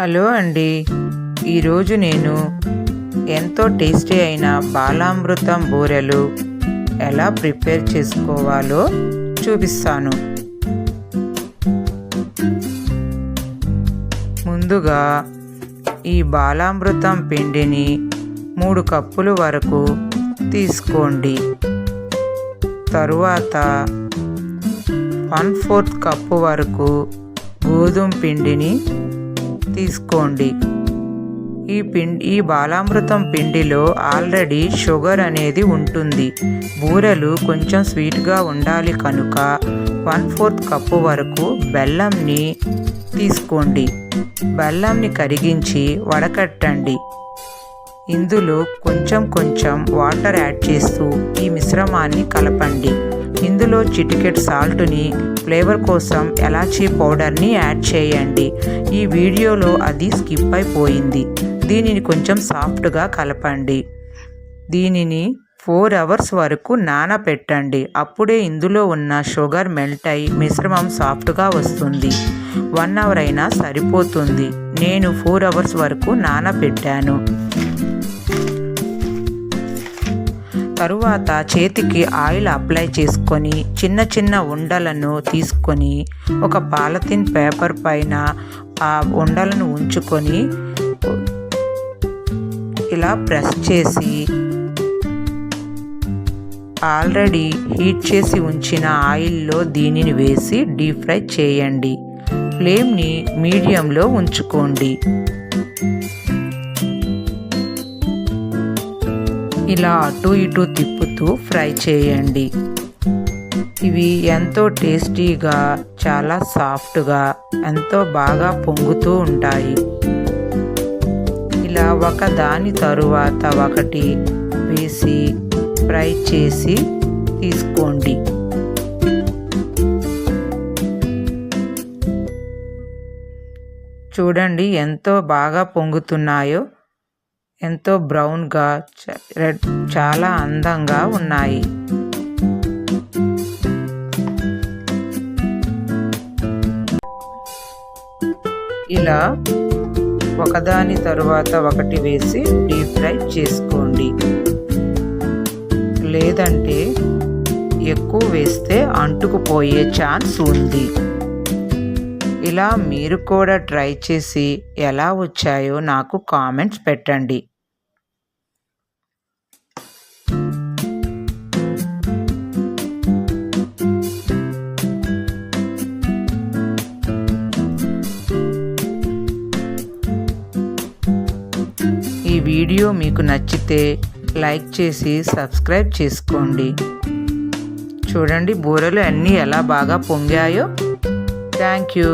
Hello అండి. ఈరోజు నేను ఎంతో టేస్టీ అయిన బాలామృతం బూరెలు ఎలా ప్రిపేర్ చేసుకోవాలో చూపిస్తాను. ముందుగా ఈ బాలామృతం పిండిని 3 కప్పుల వరకు తీసుకోండి. తరువాత 1/4 కప్పు వరకు గోధుమ పిండిని తీసుకోండి. ఈ బాలామృతం పిండిలో ఆల్రెడీ షుగర్ అనేది ఉంటుంది. బూరెలు కొంచెం స్వీట్గా ఉండాలి కనుక 1/4 కప్పు వరకు బెల్లంని తీసుకోండి. బెల్లంని కరిగించి వడకట్టండి. ఇందులో కొంచెం వాటర్ యాడ్ చేస్తూ ఈ మిశ్రమాన్ని కలపండి. ఇందులో చిటికెట్ సాల్ట్ని ఫ్లేవర్ కోసం ఎలాచీ పౌడర్ని యాడ్ చేయండి. ఈ వీడియోలో అది స్కిప్ అయిపోయింది. దీనిని కొంచెం సాఫ్ట్గా కలపండి. దీనిని 4 అవర్స్ వరకు నానబెట్టండి. అప్పుడే ఇందులో ఉన్న షుగర్ మెల్ట్ అయి మిశ్రమం సాఫ్ట్గా వస్తుంది. 1 అవర్ అయినా సరిపోతుంది. నేను 4 అవర్స్ వరకు నానబెట్టాను. తరువాత చేతికి ఆయిల్ అప్లై చేసుకొని చిన్న ఉండలను తీసుకొని ఒక పాలిథిన్ పేపర్ పైన ఆ ఉండలను ఉంచుకొని ఇలా ప్రెస్ చేసి ఆల్రెడీ హీట్ చేసి ఉంచిన ఆయిల్లో దీనిని వేసి డీప్ ఫ్రై చేయండి. ఫ్లేమ్ని మీడియంలో ఉంచుకోండి. ఇలా అటు ఇటు తిప్పుతూ ఫ్రై చేయండి. ఇవి ఎంతో టేస్టీగా, చాలా సాఫ్ట్గా, ఎంతో బాగా పొంగుతూ ఉంటాయి. ఇలా ఒకదాని తరువాత ఒకటి వేసి ఫ్రై చేసి తీసుకోండి. చూడండి ఎంతో బాగా పొంగుతున్నాయో, ఎంతో బ్రౌన్గా చాలా అందంగా ఉన్నాయి. ఇలా ఒకదాని తరువాత ఒకటి వేసి డీప్ ఫ్రై చేసుకోండి. లేదంటే ఎక్కువ వేస్తే అంటుకుపోయే ఛాన్స్ ఉంది. ఇలా మీరు కూడా ట్రై చేసి ఎలా వచ్చాయో నాకు కామెంట్స్ పెట్టండి. ఈ వీడియో మీకు నచ్చితే లైక్ చేసి సబ్స్క్రైబ్ చేసుకోండి. చూడండి బూరెలు అన్నీ ఎలా బాగా పొంగాయో. Thank you.